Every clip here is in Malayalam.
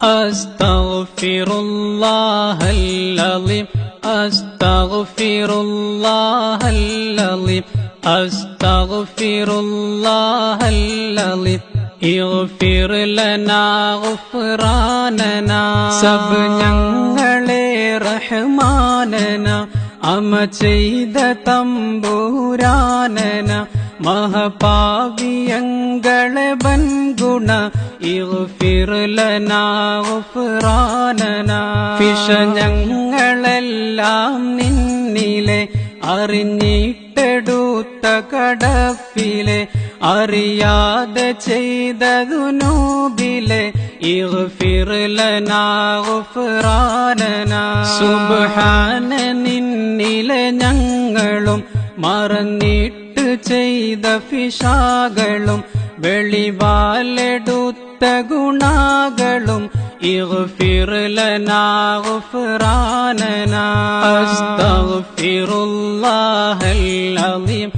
أستغفر الله العظيم أستغفر الله العظيم أستغفر الله العظيم اغفر لنا غفراننا സബ് ഞങ്ങളെ റഹ്മാനന അമ ചെയ്ത തമ്പുരാനന മഹപാവിയങ്ങളെ ബൻഗുണ ഇഗ്ഫിർ ലനാ ഗുഫ്റാനന ഫിഷ ഞങ്ങളെല്ലാം നിന്നിലെ അറിഞ്ഞിട്ടെടുത്ത കടപ്പിലെ അറിയാതെ ചെയ്തതു നൂബിലെ ഇഗ്ഫിർ ലനാ ഗുഫ്റാനന സുബ്ഹാന നിന്നിലെ ഞങ്ങളും മറന്നിട്ട് ചെയ്ത ഫിഷാകളും വെളിവാലെടുത്ത ഗുണാകളും ഇഗ്ഫിർ ലനാ ഗുഫ്റാനന അസ്തഗ്ഫിറുല്ലാഹൽ അലീം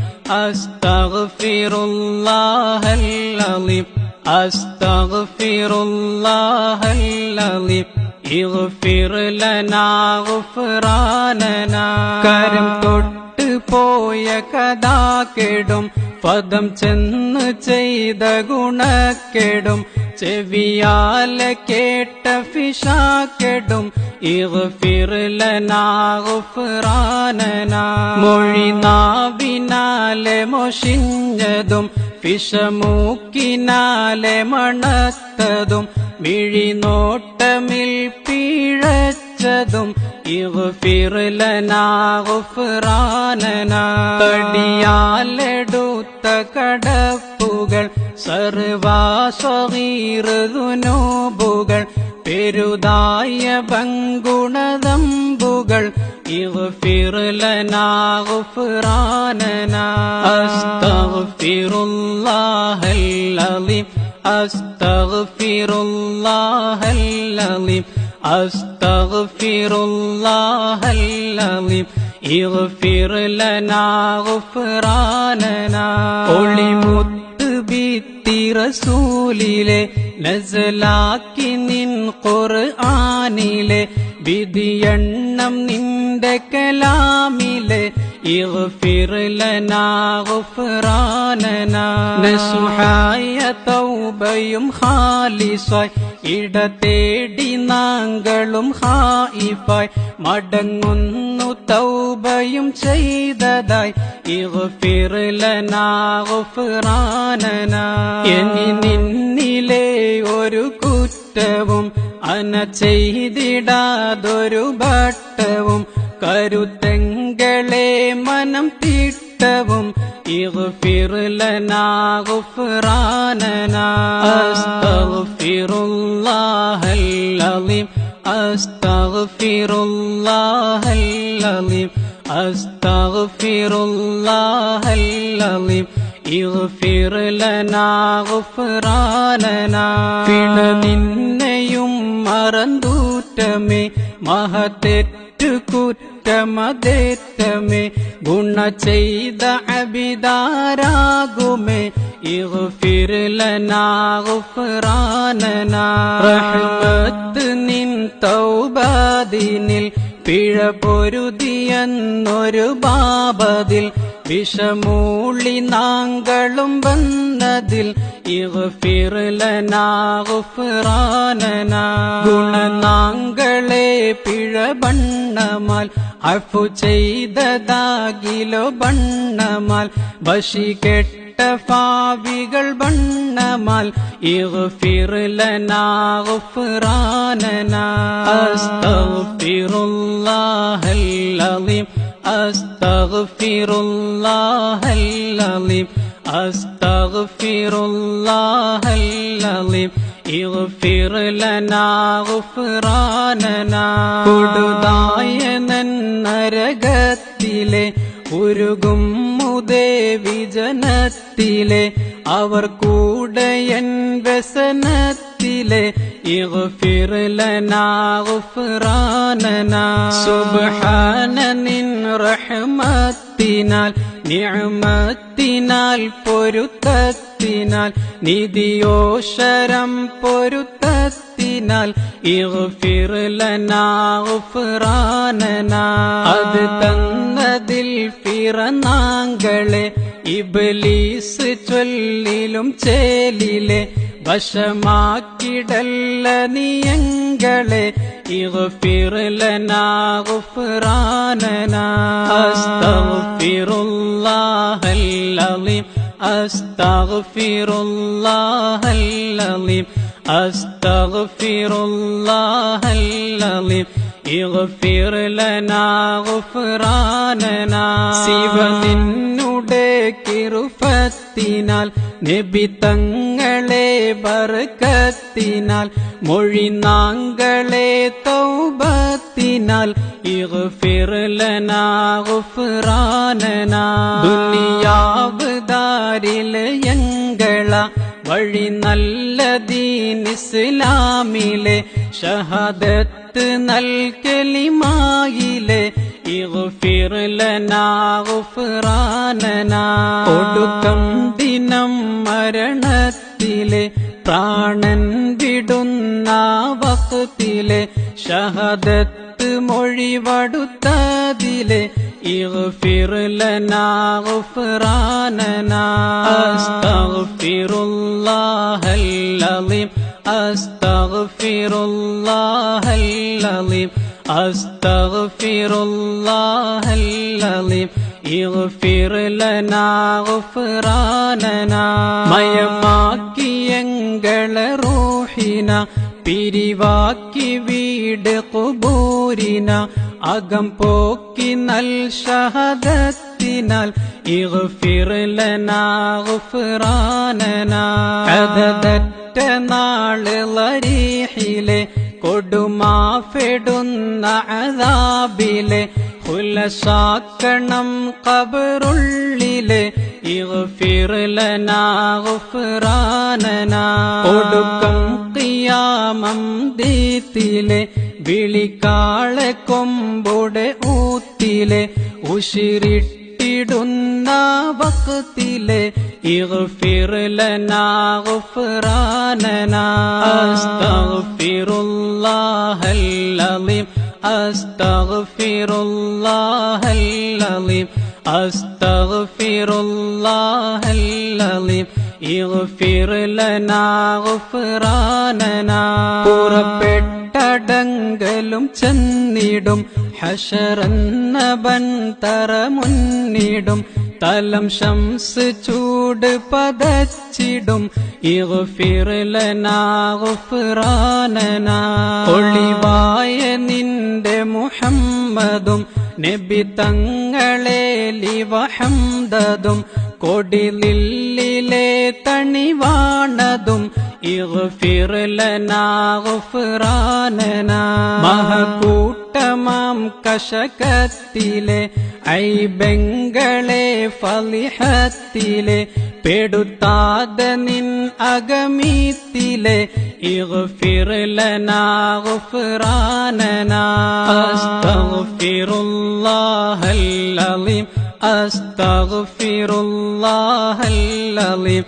അസ്തഗ്ഫിറുല്ലാഹൽ അലീം അസ്തഗ്ഫിറുല്ലാഹൽ അലീം ഇഗ്ഫിർ ലനാ ഗുഫ്റാനന കരം തൊട്ട് പോയ കഥാ കെടും പദം ചെന്ന് ചെയ്ത ഗുണക്കെടും ചെവിയാലെ കേട്ട ഫിഷാക്കെടും ഇഗ്ഫിർ ലനാ ഗുഫ്റാനന മൊഴി നാവിനാലെ മൊഷിഞ്ഞതും ഫിഷമൂക്കിനാലെ മണത്തതും മിഴിനോട്ടമിൽ പിഴച്ചതും ഇഗ്ഫിർ ലനാ ഗുഫ്റാനന തടിയാലെടുത്ത കടപ്പുകൾ സർവാസ്വഗീർ ദുനൂബുകൾ പെരുതായ ബങ്കുണദമ്പുകൾ ഇഗ്ഫിർ ലനാ ഗുഫ്റാനന അസ്തഗ്ഫിറുല്ലാഹൽ അലീം അസ്തഗ്ഫിറുല്ലാഹൽ അലീം അസ്തഗ്ഫിറുല്ലാഹൽ അലീം ഇഗ്ഫിർ ലനാ ഗുഫ്റാനന ഒളിമുത്ത് ബിത്തി റസൂലിലെ നസലാക്കി നിൻ ഖുർആനിലെ വിധിയെണ്ണം നിന്റെ കലാമിലെ ഇഗ്ഫിർ ലനാ ഗുഫ്റാനന നസുഹായ തൗബയും ഖാലിസായി ഇടതേടി നാങ്കളും ഹായിഫായി മടങ്ങുന്നു തൗബയും ചെയ്തതായി ഇഗ്ഫിർ ലനാ ഗുഫ്റാനന ഇനി നിന്നിലെ ഒരു കുറ്റവും അന ചെയ്തിടാതൊരു ഭട്ടവും കരുത്തെങ്കളെ മനം തിട്ടവും ഇഗ്ഫിർ ലനാ ഗുഫ്റാനന അസ്തഗ്ഫിറുല്ലാഹൽ അലീം അസ്തഗ്ഫിറുല്ലാഹൽ അലീം അസ്തഗ്ഫിറുല്ലാഹൽ അലീം ഇഗ്ഫിർ ലനാ ഗുഫ്റാനന പിണ നിന്നെയും മറന്തൂറ്റമേ മഹത്തെറ്റു കുറ്റമതേറ്റമേ ഗുണ ചെയ്ത അബിദാരാകുമേ ഇഗ്ഫിർ ലനാ ഗുഫ്റാനന റഹ്മത്ത് നിൻ തൗബാദിനിൽ പിഴ പൊരുതിയെന്നൊരു ബാബതിൽ വിഷമൂളി നാങ്കളും വന്നതിൽ ഇഗ്ഫിർ ലനാ ഗുഫ്റാനന ഗുണനാങ്കളെ പിഴ ബണ്ണമാൽ അഫു ചെയ്തതാകിലോ ബണ്ണമാൽ വശി കെട്ട ഫാവികൾ ബണ്ണമാൽ ഇഗ്ഫിർ ലനാ ഗുഫ്റാനന അസ്തഗ്ഫിറുല്ലാഹൽ അലീം അസ്തഗ്ഫിറുല്ലാഹൽ അലീം അസ്തഗ്ഫിറുല്ലാഹൽ അലീം ഇഗ്ഫിർ ലനാ ഗുഫ്റാനന കൊടുതായ നരകത്തിലെ ഉരുകും മുദേവി ജനത്തിലെ അവർ കൂടെ എൻ വ്യസനത്തിൽ റഹ്മത്തിലെ ഇഗ്ഫിർ ലനാ ഗുഫ്റാനനാ സുബ്ഹാന നിൻ റഹ്മത്തിനാൽ നിഅമത്തിനാൽ പൊരുത്തത്തിനാൽ നിധിയോശരം പൊരുത്തത്തിനാൽ ഇഗ്ഫിർ ലനാ ഗുഫ്റാനനാ അത് തന്നതിൽ ഫിറനാങ്കളെ ഇബ്ലീസ് ചൊല്ലിലും ചേലിലെ വശമാക്കിടല്ല നിയങ്ങളെ ഇഗ്ഫിർ ലനാ ഗുഫ്റാനനാ അസ്തഗ്ഫിറുല്ലാഹൽ അലീം അസ്തഗ്ഫിറുല്ലാഹൽ അലീം അസ്തഗ്ഫിറുല്ലാഹൽ അലീം ഇഗ്ഫിർ ലനാ ഗുഫ്റാനനാ ശിവ നിന്നുടെ കിറുഫത്തിനാൽ നബി തങ്ങളെ ബർക്കത്തിനാൽ മൊഴിനാങ്കളെ തൗബത്തിനാൽ ഇഗ്ഫിർ ലനാ ഗുഫ്റാനനാ ദുനിയാവ് ദാരിലെ യങ്കള വഴി നല്ല ദീൻ ഇസ്ലാമിലെ ഷഹാദത്ത് നൽ കലിമായിലെ ഇഗ്ഫിർ ലനാ ഗുഫ്റാനനാ ഒടുക്കം ദിനം മരണത്തിലെ പ്രാണൻ വിടുന്ന വഖ്തിലെ ഷഹാദത്ത് മൊഴിവടുത്തതിലെ ഇഗ്ഫിർ ലനാ ഗുഫ്റാനനാ അസ്തഗ്ഫിറുല്ലാഹൽ അലീം അസ്തഗ്ഫിറുല്ലാഹൽ അലീം അസ്തഗ്ഫിറുല്ലാഹൽ അലീം ഇഗ്ഫിർ ലനാ ഗുഫ്റാനനാ മയമാക്കിയങ്ങളെ റൂഹിന പിരിവാക്കി വീട് ഖുബൂരിന അകം പോക്കി നൽ ഷഹദത്തിനാൽ ഇഗ്ഫിർ ലനാ ഗുഫ്റാനനാ അദദറ്റ നാള് ലരീഹിലെ കൊടുമാഫെടുന്ന അദാബിലെ ഖുലസാക്കണം ഖബറുള്ളിലെ ഇഗ്ഫിർ ലനാ ഗുഫ്റാനനാ ഒടുക്കം ഖിയാമം ദീത്തിലെ വിളിക്കാളെ കൊമ്പുടെ ഊത്തിലെ ഉശിരിട്ടിടുന്ന വഖ്തിലെ ഇഗ്ഫിർ ലനാ ഗുഫ്റാനനാ അസ്തഗ്ഫിറുല്ലാഹൽ അലീം അസ്തഗ്ഫിറുല്ലാഹൽ അലീം അസ്തഗ്ഫിറുല്ലാഹൽ അലീം ഇഗ്ഫിർ ലനാ ഗുഫ്റാനനാ പുറപ്പെട്ടടങ്കലും ചെന്നിടും ഹശറന്ന ബൻതറ മുന്നിടും തലം ശംസ് ചൂട് പതച്ചിടും ഇഗ്ഫിർ ലനാ ഗുഫ്റാനനാ ഒളിവായ നിന്റെ മുഹമ്മദും നബി തങ്ങളെ ലിവഹംദതും കൊടിലില്ലിലെ തണിവാണതും ഇഗ്ഫിർ ലനാ ഗുഫ്റാനനാ മഹകൂട്ടമാം കശകത്തിലെ ഐബെങ്കളെ ഫളിഹത്തിലെ പെടുത്താതെ നിൻ അഗമീത്തിലെ ഇഗ്ഫിർ ലനാ ഗുഫ്റാനനാ അസ്തഗ്ഫിറുല്ലാഹൽ അലീം അസ്തഗ്ഫിറുല്ലാഹൽ അലീം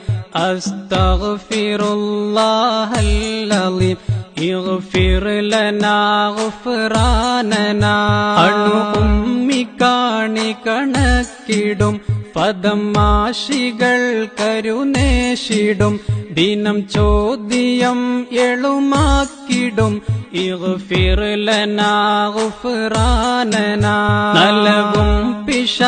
അസ്തഗ്ഫിറുല്ലാഹൽ അലീം ഇഗ്ഫിർ ലനാ ഗുഫ്റാനനാ അണു ഉമ്മിക്കാണി കണക്കിടും പദമാശികൾ കരുനേഷിടും ദിനം ചോദ്യം എളുമാക്കിടും ഇഗ്ഫിർ ലനാ ഗുഫ്റാനനാ നലവും പിശ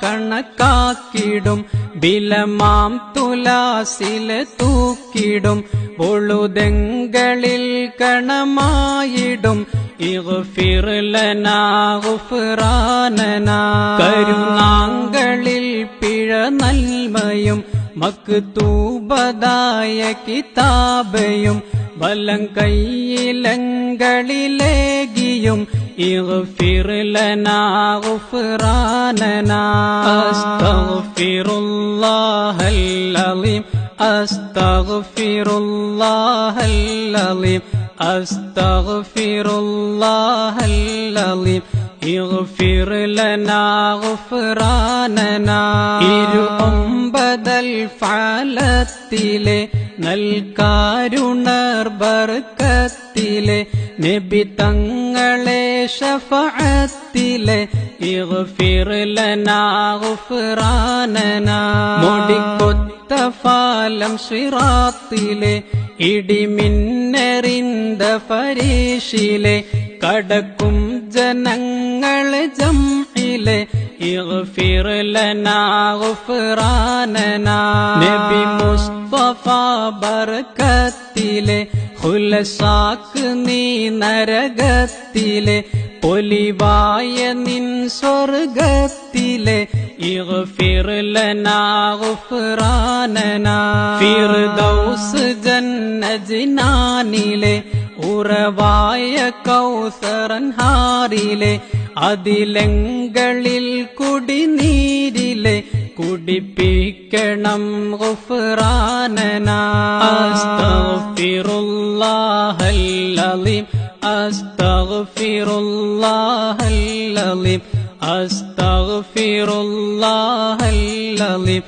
കണക്കാക്കിടും ബിലമാം തുലാസിലെ തൂക്കിടും പൊളുതെങ്കളിൽ കണമായിടും ഇഗ്ഫിർ ലനാ ഗുഫ്റാനനാ കരുണാങ്കളിൽ പിഴ നന്മയും മക്തൂബതായ കിതാബയും വലം കൈയിലങ്കളിലേകിയും ഇഗ്ഫിർ ലനാ ഗുഫ്റാനനാ അസ്തഗ്ഫിറുല്ലാഹൽ അലീം أستغفر الله العظيم أستغفر الله العظيم اغفر لنا غفراننا ഇരുപമ്പതൽ ഫഅലത്തിലെ നൽകാരുണർ ബർക്കത്തിലെ നബി തങ്ങളെ ശഫഅത്തിലെ ഇഗ്ഫിർ ലനാ ഗുഫ്റാനനാ മുടിക്കൊത്ത ഫാലം സിറാത്തിലെ ഇടിമിന്നറിന്ത ഫരീഷിലെ കടക്കും ജനങ്ങൾ ജംഇലെ ഇഗ്ഫിർ ലനാ ഗുഫ്റാനനാ നബി മുസ്തഫ ബർക്കത്തിലെ ഖുലസാക്ക് നീ നരകത്തിലെ പൊലിവായ നിൻ സ്വർഗത്തിലെ ഇഗ്ഫിർ ലനാ ഗുഫ്റാനനാ ഫിർദൗസ് ജന്നജിനാനിലെ ഉറവായ കൗസറൻഹാറിലെ അതിലങ്ങളിൽ കുടിനീരിലെ കുടിപ്പിക്കണം ഗുഫ്റാനനാ അസ്തഗ്ഫിറുല്ലാഹൽ അലീം അസ്തഗ്ഫിറുല്ലാഹൽ അലീം അസ്തഗ്ഫിറുല്ലാഹൽ അലീം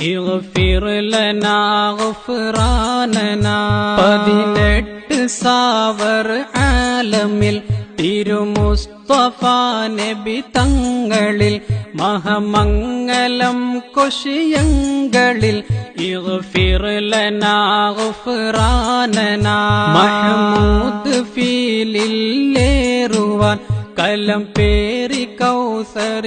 ഇഗ്ഫിർ ലനാ ഗുഫ്റാനനാ 18 സാവർ ആലമിൽ തിരുമുസ്തഫ നബി തങ്ങളിൽ മഹമംഗലം കൊശിയങ്ങളിൽ ഇഗ്ഫിർ ലനാ ഗുഫ്റാനനാ മഹ്മൂദ് ഫീലില്ലേറുവാൻ കലം പേരി കൗസറിലോടുവാൻ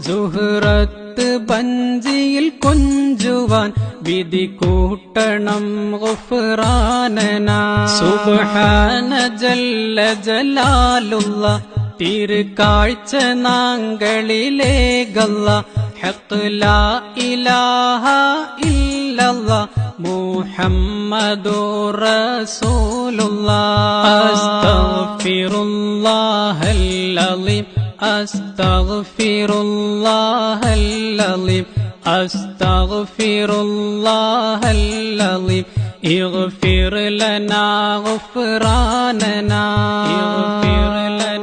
സുഹ്റത്ത് ബഞ്ചിയിൽ കൊഞ്ചുവാൻ വിധി കൂട്ടണം ഗുഫ്റാനനാ സുബ്ഹാന ജല്ല ജലാലുള്ള തിരുക്കാഴ്ച നാങ്കളിലേകല്ല ഹഖ് ലാ ഇലാഹ ഇല്ലല്ലാഹ് മുഹമ്മദുർ റസൂലുള്ളാഹ് അസ്തഗ്ഫിറുല്ലാഹൽ അലീം അസ്തഗ്ഫിറുല്ലാഹൽ അലീം അസ്തഗ്ഫിറുല്ലാഹൽ അലീം ഇഗ്ഫിർ ലനാ ഗുഫ്റാനനാ ഇഗ്ഫിർ ലനാ